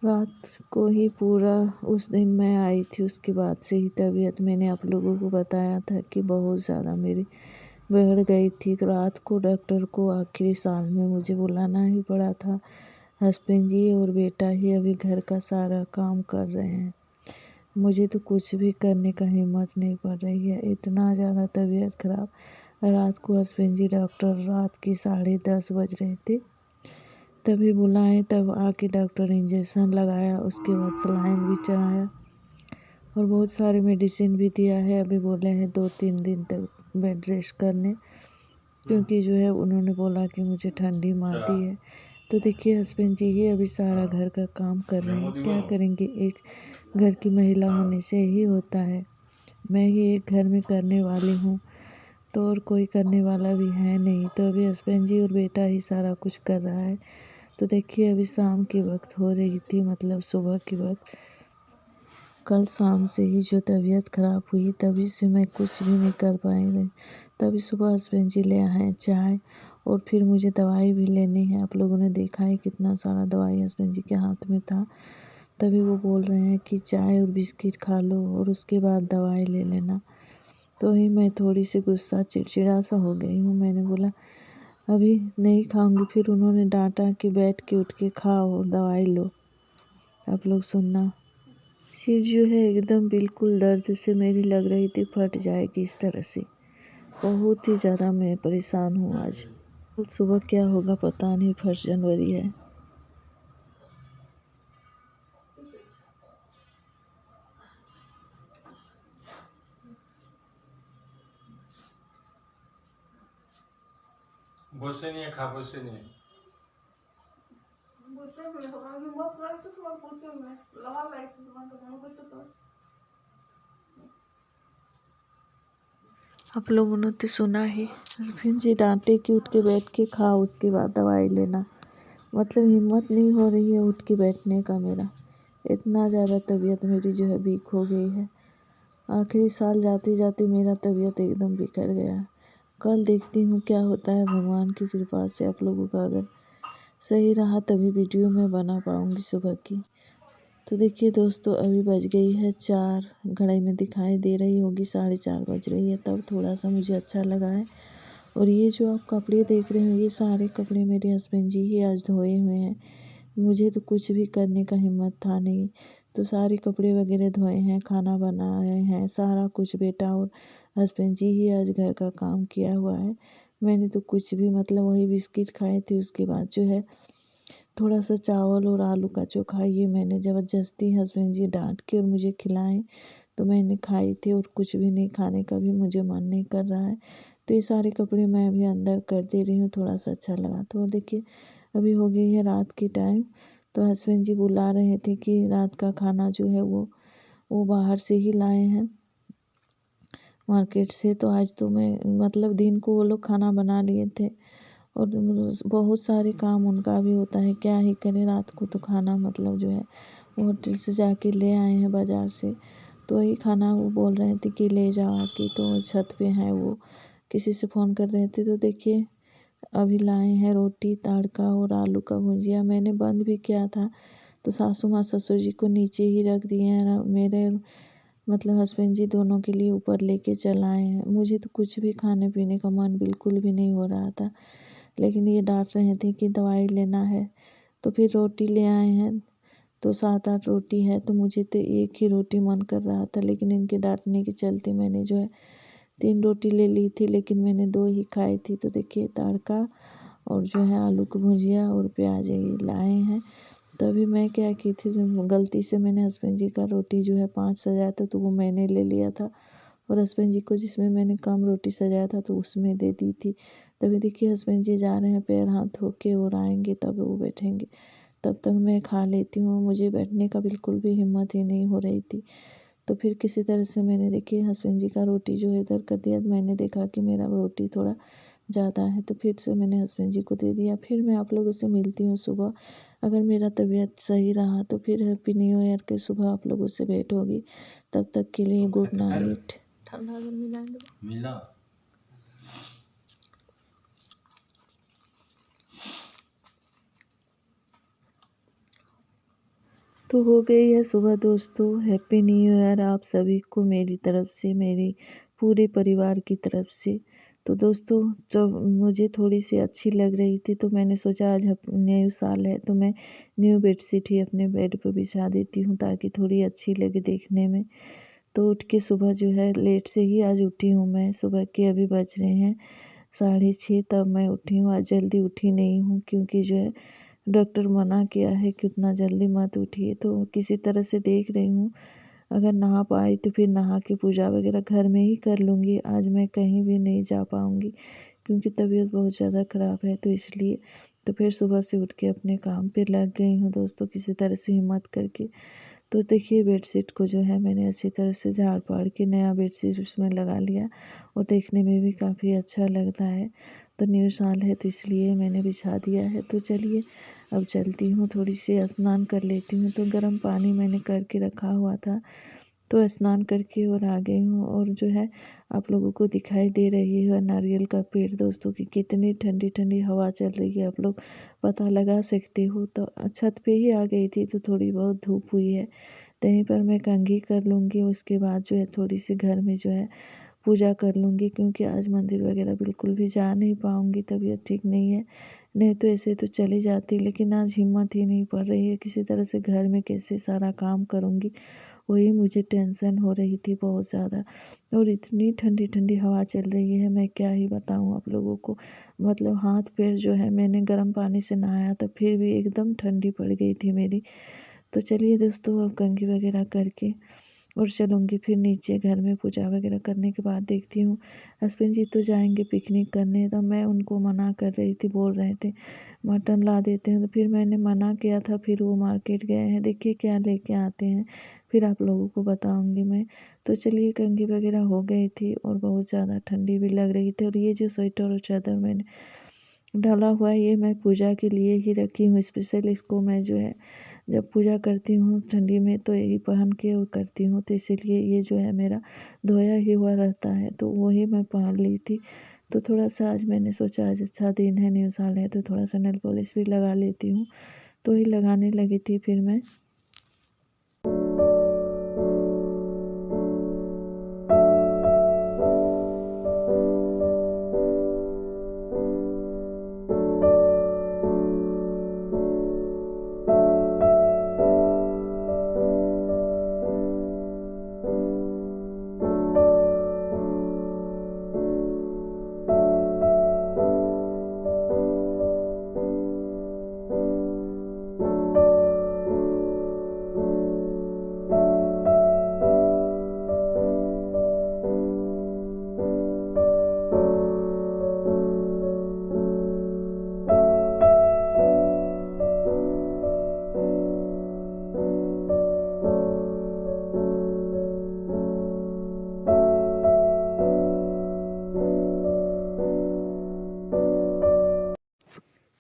रात को ही पूरा उस दिन मैं आई थी, उसके बाद से ही तबीयत मैंने आप लोगों को बताया था कि बहुत ज़्यादा मेरी बिगड़ गई थी। तो रात को डॉक्टर को आखिरी साल में मुझे बुलाना ही पड़ा था। हस्बैंड जी और बेटा ही अभी घर का सारा काम कर रहे हैं। मुझे तो कुछ भी करने का हिम्मत नहीं पड़ रही है, इतना ज़्यादा तबीयत खराब। रात को हस्बैंड जी डॉक्टर रात के 10:30 बज रहे थे तभी बुलाए, तब आके डॉक्टर इंजेक्शन लगाया, उसके बाद सलाइन भी चढ़ाया और बहुत सारे मेडिसिन भी दिया है। अभी बोले हैं 2-3 दिन तक बेड रेस्ट करने, क्योंकि जो है उन्होंने बोला कि मुझे ठंडी मारती है। तो देखिए हस्बैंड जी ही अभी सारा घर का काम कर रहे हैं, क्या करेंगे, एक घर की महिला होने से ही होता है। मैं ही एक घर में करने वाली हूँ तो और कोई करने वाला भी है नहीं। तो अभी हस्बैंड जी और बेटा ही सारा कुछ कर रहा है। तो देखिए अभी शाम के वक्त हो रही थी, मतलब सुबह के वक्त। कल शाम से ही जो तबीयत ख़राब हुई तभी से मैं कुछ भी नहीं कर पाई रही। तभी सुबह हस्बैंड जी ले आए चाय और फिर मुझे दवाई भी लेनी है। आप लोगों ने देखा है कितना सारा दवाई हस्बैंड जी के हाथ में था। तभी वो बोल रहे हैं कि चाय और बिस्किट खा लो और उसके बाद दवाई ले लेना। तो ही मैं थोड़ी सी गुस्सा चिड़चिड़ा सा हो गई हूँ। मैंने बोला अभी नहीं खाऊंगी, फिर उन्होंने डांटा कि बैठ के उठ के खाओ और दवाई लो। आप लोग सुनना। सिर जो है एकदम बिल्कुल दर्द से मेरी लग रही थी फट जाएगी इस तरह से। बहुत ही ज़्यादा मैं परेशान हूँ आज। सुबह क्या होगा पता नहीं, 1 जनवरी है। Você nie खा você nie. आप लोगों ने तो सुना ही, हस्बैंड जी डांटे कि उठ के बैठ के खाओ उसके बाद दवाई लेना। मतलब हिम्मत नहीं हो रही है उठ के बैठने का मेरा। इतना ज़्यादा तबीयत मेरी जो है वीक हो गई है। आखिरी साल जाते जाते मेरा तबीयत एकदम बिगड़ गया। कल देखती हूँ क्या होता है, भगवान की कृपा से आप लोगों का अगर सही रहा तभी वीडियो मैं बना पाऊँगी सुबह की। तो देखिए दोस्तों अभी बज गई है 4, घड़ी में दिखाई दे रही होगी 4:30 बज रही है। तब थोड़ा सा मुझे अच्छा लगा है। और ये जो आप कपड़े देख रहे हो ये सारे कपड़े मेरे हस्बैंड जी ही आज धोए हुए हैं। मुझे तो कुछ भी करने का हिम्मत था नहीं। तो सारे कपड़े वगैरह धोए हैं, खाना बनाए हैं, सारा कुछ बेटा और हस्बैंड जी ही आज घर का काम किया हुआ है। मैंने तो कुछ भी, मतलब वही बिस्किट खाए थे, उसके बाद जो है थोड़ा सा चावल और आलू का चोखा ये मैंने ज़बरदस्ती हस्बैंड जी डांट के और मुझे खिलाएं तो मैंने खाई थी, और कुछ भी नहीं खाने का भी मुझे मन नहीं कर रहा है। तो ये सारे कपड़े मैं अभी अंदर कर दे रही हूँ, थोड़ा सा अच्छा लगा तो। और देखिए अभी हो गई है रात की टाइम। तो हस्बैंड जी बुला रहे थे कि रात का खाना जो है वो बाहर से ही लाए हैं मार्केट से। तो आज तो मैं, मतलब दिन को वो लोग खाना बना लिए थे और बहुत सारे काम उनका भी होता है, क्या ही करें। रात को तो खाना मतलब जो है वो होटल से जाके ले आए हैं बाज़ार से। तो वही खाना वो बोल रहे थे कि ले जाओ आके, तो छत पे हैं वो, किसी से फ़ोन कर रहे थे। तो देखिए अभी लाए हैं रोटी तड़का और आलू का भुजिया। मैंने बंद भी किया था तो सासू माँ ससुर जी को नीचे ही रख दिए हैं, मेरे मतलब हस्बैंड जी दोनों के लिए ऊपर लेके चल आए हैं। मुझे तो कुछ भी खाने पीने का मन बिल्कुल भी नहीं हो रहा था, लेकिन ये डांट रहे थे कि दवाई लेना है। तो फिर रोटी ले आए हैं, तो 7-8 रोटी है, तो मुझे तो एक ही रोटी मन कर रहा था, लेकिन इनके डांटने के चलते मैंने जो है 3 रोटी ले ली थी, लेकिन मैंने 2 ही खाई थी। तो देखिए तड़का और जो है आलू की भुजिया और प्याज ये लाए हैं। तभी मैं क्या की थी, गलती से मैंने हस्बैंड जी का रोटी जो है 5 सजाया था तो वो मैंने ले लिया था, और हस्बैंड जी को जिसमें मैंने कम रोटी सजाया था तो उसमें दे दी थी। तभी देखिए हस्बैंड जी जा रहे हैं पैर हाथ धो के और आएंगे तब वो बैठेंगे। तब तक मैं खा लेती हूँ, मुझे बैठने का बिल्कुल भी हिम्मत ही नहीं हो रही थी। तो फिर किसी तरह से मैंने देखिए हस्बैंड जी का रोटी जो है इधर कर दिया। मैंने देखा कि मेरा रोटी थोड़ा ज़्यादा है तो फिर से मैंने हस्बैंड जी को दे दिया। फिर मैं आप लोगों से मिलती हूँ सुबह, अगर मेरा तबीयत सही रहा तो फिर हैप्पी न्यू ईयर के सुबह आप लोगों से भेंट होगी। तब तक के लिए गुड नाइट। ठंडा अगर मिला तो हो गई है सुबह दोस्तों। हैप्पी न्यू ईयर आप सभी को मेरी तरफ से, मेरे पूरे परिवार की तरफ से। तो दोस्तों जब मुझे थोड़ी सी अच्छी लग रही थी तो मैंने सोचा आज न्यू साल है तो मैं न्यू बेडशीट ही अपने बेड पर बिछा देती हूँ ताकि थोड़ी अच्छी लगे देखने में। तो उठ के सुबह जो है लेट से ही आज उठी हूँ मैं। सुबह के अभी बज रहे हैं 6:30 तब मैं उठी हूँ। आज जल्दी उठी नहीं हूँ क्योंकि जो है डॉक्टर मना किया है कि उतना जल्दी मत उठिए। तो किसी तरह से देख रही हूँ, अगर नहा पाई तो फिर नहा के पूजा वगैरह घर में ही कर लूँगी। आज मैं कहीं भी नहीं जा पाऊँगी क्योंकि तबीयत बहुत ज़्यादा ख़राब है, तो इसलिए तो फिर सुबह से उठ के अपने काम पे लग गई हूँ दोस्तों किसी तरह से हिम्मत करके। तो देखिए बेडशीट को जो है मैंने अच्छी तरह से झाड़ पाड़ के नया बेडशीट उसमें लगा लिया और देखने में भी काफ़ी अच्छा लगता है। तो न्यू साल है तो इसलिए मैंने बिछा दिया है। तो चलिए अब चलती हूँ, थोड़ी सी स्नान कर लेती हूँ। तो गर्म पानी मैंने करके रखा हुआ था तो स्नान करके और आ गई हूँ। और जो है आप लोगों को दिखाई दे रही है नारियल का पेड़ दोस्तों की कितनी ठंडी ठंडी हवा चल रही है, आप लोग पता लगा सकते हो। तो छत पे ही आ गई थी तो थोड़ी बहुत धूप हुई है, कहीं पर मैं कंघी कर लूँगी। उसके बाद जो है थोड़ी सी घर में जो है पूजा कर लूँगी क्योंकि आज मंदिर वगैरह बिल्कुल भी जा नहीं पाऊँगी, तबीयत ठीक नहीं है। नहीं तो ऐसे तो चली जाती, लेकिन आज हिम्मत ही नहीं पड़ रही है। किसी तरह से घर में कैसे सारा काम करूँगी वही मुझे टेंशन हो रही थी बहुत ज़्यादा। और इतनी ठंडी ठंडी हवा चल रही है मैं क्या ही बताऊँ आप लोगों को। मतलब हाथ पैर जो है मैंने गर्म पानी से नहाया था फिर भी एकदम ठंडी पड़ गई थी मेरी। तो चलिए दोस्तों अब कंघी वगैरह करके और चलूँगी फिर नीचे घर में पूजा वगैरह करने के बाद देखती हूँ हस्बैंड जी तो जाएंगे पिकनिक करने। तो मैं उनको मना कर रही थी, बोल रहे थे मटन ला देते हैं, तो फिर मैंने मना किया था। फिर वो मार्केट गए हैं, देखिए क्या लेके आते हैं फिर आप लोगों को बताऊंगी मैं। तो चलिए कंघी वगैरह हो गई थी और बहुत ज़्यादा ठंडी भी लग रही थी। और ये जो स्वेटर और चादर मैंने डाला हुआ है ये मैं पूजा के लिए ही रखी हूँ स्पेशल। इसको मैं जो है जब पूजा करती हूँ ठंडी में तो यही पहन के और करती हूँ, तो इसीलिए ये जो है मेरा धोया ही हुआ रहता है तो वही मैं पहन ली थी। तो थोड़ा सा आज मैंने सोचा आज अच्छा दिन है, न्यू साल है, तो थोड़ा सा नेल पॉलिश भी लगा लेती हूँ। तो ही लगाने लगी थी फिर मैं।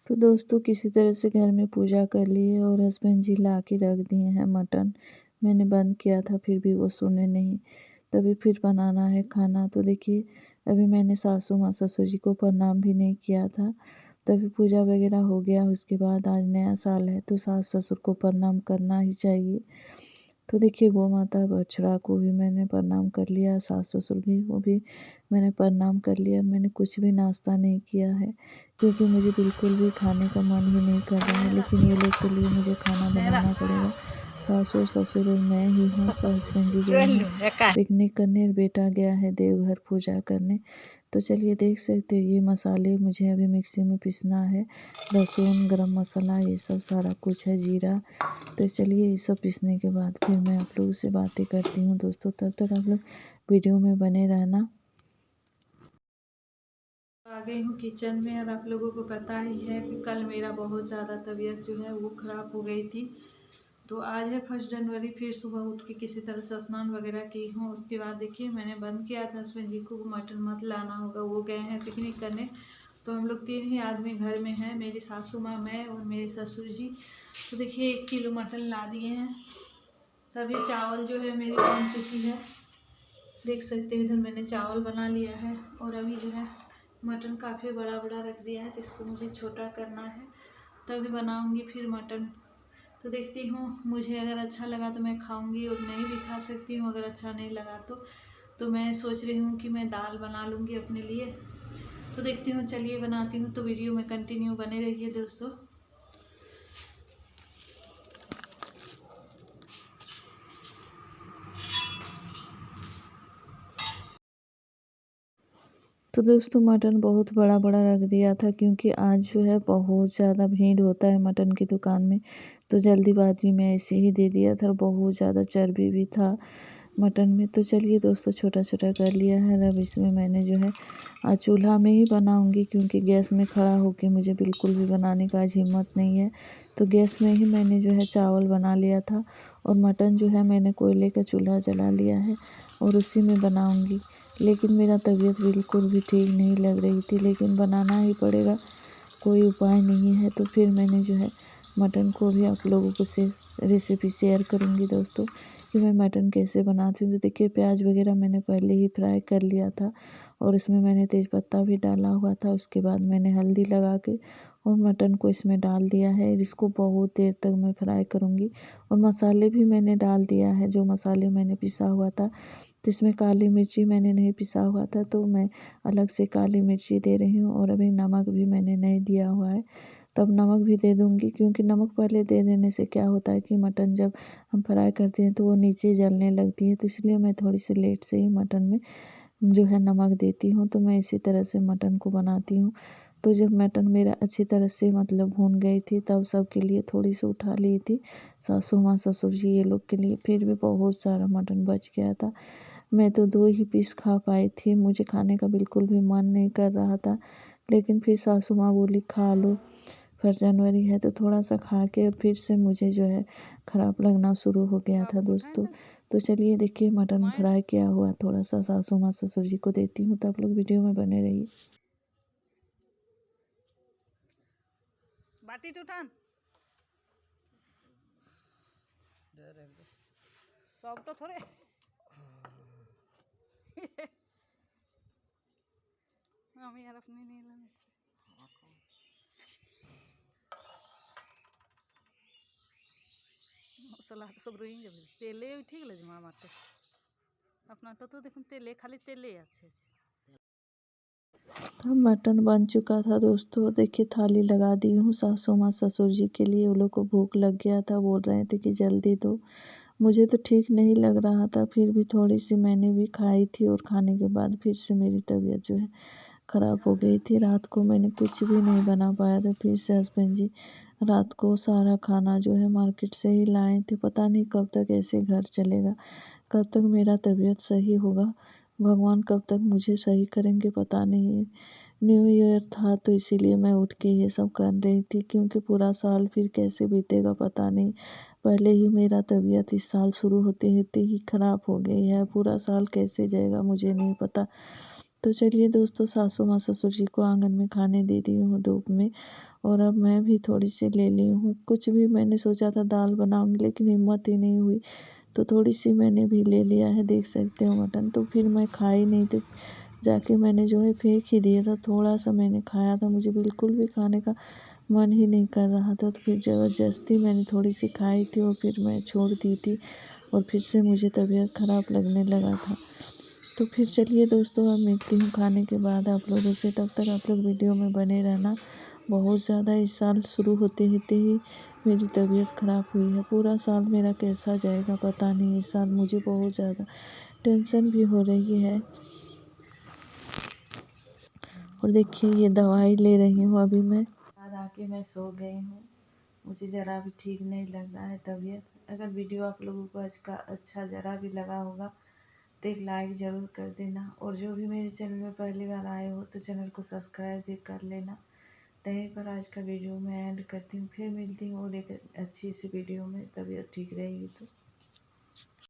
तो दोस्तों किसी तरह से घर में पूजा कर लिए और हस्बैंड जी ला के रख दिए हैं मटन। मैंने बंद किया था फिर भी वो सुने नहीं, तभी फिर बनाना है खाना। तो देखिए अभी मैंने सासू माँ ससुर जी को प्रणाम भी नहीं किया था, तभी पूजा वगैरह हो गया। उसके बाद आज नया साल है तो सास ससुर को प्रणाम करना ही चाहिए। तो देखिए गौ माता बछड़ा को भी मैंने प्रणाम कर लिया, सास ससुर भी वो भी मैंने प्रणाम कर लिया। मैंने कुछ भी नाश्ता नहीं किया है क्योंकि मुझे बिल्कुल भी खाने का मन ही नहीं कर रहा है, लेकिन ये लोग के लिए मुझे खाना बनाना पड़ेगा। सास और ससुर और मैं ही हूँ। तो हस्बैंड जी गए हैं पिकनिक करने और बेटा गया है देवघर पूजा करने। तो चलिए देख सकते हो ये मसाले मुझे अभी मिक्सी में पीसना है, लहसुन गरम मसाला ये सब सारा कुछ है, जीरा। तो चलिए ये सब पीसने के बाद फिर मैं आप लोगों से बातें करती हूँ दोस्तों, तब तक आप लोग वीडियो में बने रहना। आ गई हूँ किचन में और आप लोगों को पता ही है कि कल मेरा बहुत ज़्यादा तबीयत जो है वो ख़राब हो गई थी। तो आज है 1 जनवरी, फिर सुबह उठ के किसी तरह से स्नान वगैरह की हूँ। उसके बाद देखिए मैंने बंद किया था हस्बैंड जी को मटन मत लाना होगा, वो गए हैं पिकनिक करने। तो हम लोग 3 ही आदमी घर में हैं, मेरी सासू माँ, मैं और मेरे ससुर जी। तो देखिए 1 किलो मटन ला दिए हैं। तभी चावल जो है मेरी बन चुकी है, देख सकते हैं इधर मैंने चावल बना लिया है। और अभी जो है मटन काफ़ी बड़ा बड़ा रख दिया है तो इसको मुझे छोटा करना है, तभी बनाऊंगी फिर मटन। तो देखती हूँ, मुझे अगर अच्छा लगा तो मैं खाऊंगी और नहीं भी खा सकती हूँ। अगर अच्छा नहीं लगा तो मैं सोच रही हूँ कि मैं दाल बना लूँगी अपने लिए। तो देखती हूँ, चलिए बनाती हूँ। तो वीडियो में कंटिन्यू बने रहिए दोस्तों। तो दोस्तों मटन बहुत बड़ा बड़ा रख दिया था, क्योंकि आज जो है बहुत ज़्यादा भीड़ होता है मटन की दुकान में। तो जल्दीबाजी में ऐसे ही दे दिया था, और बहुत ज़्यादा चर्बी भी था मटन में। तो चलिए दोस्तों, छोटा छोटा कर लिया है। अब इसमें मैंने जो है आज चूल्हा में ही बनाऊंगी, क्योंकि गैस में खड़ा होके मुझे बिल्कुल भी बनाने का आज हिम्मत नहीं है। तो गैस में ही मैंने जो है चावल बना लिया था, और मटन जो है मैंने कोयले का चूल्हा जला लिया है और उसी में बनाऊंगी। लेकिन मेरा तबीयत बिल्कुल भी ठीक नहीं लग रही थी, लेकिन बनाना ही पड़ेगा, कोई उपाय नहीं है। तो फिर मैंने जो है मटन को भी आप लोगों को से रेसिपी शेयर करूंगी दोस्तों, कि मैं मटन कैसे बनाती हूँ। तो देखिए, प्याज वगैरह मैंने पहले ही फ्राई कर लिया था, और इसमें मैंने तेज़पत्ता भी डाला हुआ था। उसके बाद मैंने हल्दी लगा के और मटन को इसमें डाल दिया है। इसको बहुत देर तक मैं फ्राई करूँगी। और मसाले भी मैंने डाल दिया है, जो मसाले मैंने पिसा हुआ था। तो इसमें काली मिर्ची मैंने नहीं पिसा हुआ था, तो मैं अलग से काली मिर्ची दे रही हूँ। और अभी नमक भी मैंने नहीं दिया हुआ है, तब नमक भी दे दूँगी। क्योंकि नमक पहले दे देने से क्या होता है कि मटन जब हम फ्राई करते हैं तो वो नीचे जलने लगती है। तो इसलिए मैं थोड़ी सी लेट से ही मटन में जो है नमक देती हूँ। तो मैं इसी तरह से मटन को बनाती हूँ। तो जब मटन मेरा अच्छी तरह से मतलब भून गई थी, तब सबके लिए थोड़ी सी उठा ली थी, सासू माँ ससुर जी ये लोग के लिए। फिर भी बहुत सारा मटन बच गया था। मैं तो 2 ही पीस खा पाई थी, मुझे खाने का बिल्कुल भी मन नहीं कर रहा था। लेकिन फिर सासू माँ बोली खा लो, फर्स्ट जनवरी है। तो थोड़ा सा खा के फिर से मुझे जो है ख़राब लगना शुरू हो गया था दोस्तों। तो चलिए देखिए, मटन फ्राई किया हुआ थोड़ा सा सासू माँ ससुर जी को देती हूँ। तो आप लोग वीडियो में बने रहिए। बाटी उठान सबटा थोड़े আমি আর আপনি নিলাম মশলা সব রয়ে যাবে তেলে উঠে গেলে যে আমারটা আপনারটা তো দেখুন তেলে খালি তেলে আছে। तो मटन बन चुका था दोस्तों। देखिए, थाली लगा दी हूँ सासू माँ ससुर जी के लिए। वो लोग को भूख लग गया था, बोल रहे थे कि जल्दी दो। मुझे तो ठीक नहीं लग रहा था, फिर भी थोड़ी सी मैंने भी खाई थी। और खाने के बाद फिर से मेरी तबीयत जो है ख़राब हो गई थी। रात को मैंने कुछ भी नहीं बना पाया था। फिर से हस्बैंड जी रात को सारा खाना जो है मार्केट से ही लाए थे। पता नहीं कब तक ऐसे घर चलेगा, कब तक मेरा तबीयत सही होगा, भगवान कब तक मुझे सही करेंगे पता नहीं। न्यू ईयर था तो इसीलिए मैं उठ के ये सब कर रही थी, क्योंकि पूरा साल फिर कैसे बीतेगा पता नहीं। पहले ही मेरा तबीयत इस साल शुरू होते होते ही ख़राब हो गई है, पूरा साल कैसे जाएगा मुझे नहीं पता। तो चलिए दोस्तों, सासू माँ ससुर जी को आंगन में खाने दे दी हूँ धूप में। और अब मैं भी थोड़ी सी ले ली हूँ। कुछ भी मैंने सोचा था दाल बनाऊँगी, लेकिन हिम्मत ही नहीं हुई। तो थोड़ी सी मैंने भी ले लिया है, देख सकते हो मटन। तो फिर मैं खाई नहीं थी, जाके मैंने जो है फेंक ही दिया था। थोड़ा सा मैंने खाया था, मुझे बिल्कुल भी खाने का मन ही नहीं कर रहा था। तो फिर ज़बरदस्ती मैंने थोड़ी सी खाई थी, और फिर मैं छोड़ दी थी। और फिर से मुझे तबीयत ख़राब लगने लगा था। तो फिर चलिए दोस्तों, अब मिलती हूँ खाने के बाद आप लोगों से। तब तक आप लोग वीडियो में बने रहना। बहुत ज़्यादा इस साल शुरू होते होते ही मेरी तबीयत ख़राब हुई है। पूरा साल मेरा कैसा जाएगा पता नहीं। इस साल मुझे बहुत ज़्यादा टेंशन भी हो रही है। और देखिए, ये दवाई ले रही हूँ अभी मैं। बाद आके मैं सो गई हूँ, मुझे ज़रा भी ठीक नहीं लग रहा है तबीयत। अगर वीडियो आप लोगों को आज का अच्छा ज़रा भी लगा होगा तो एक लाइक ज़रूर कर देना। और जो भी मेरे चैनल में पहली बार आए हो तो चैनल को सब्सक्राइब भी कर लेना। तो यहीं पर आज का वीडियो मैं एंड करती हूँ। फिर मिलती हूँ और एक अच्छी सी वीडियो में, तबीयत ठीक रहेगी तो।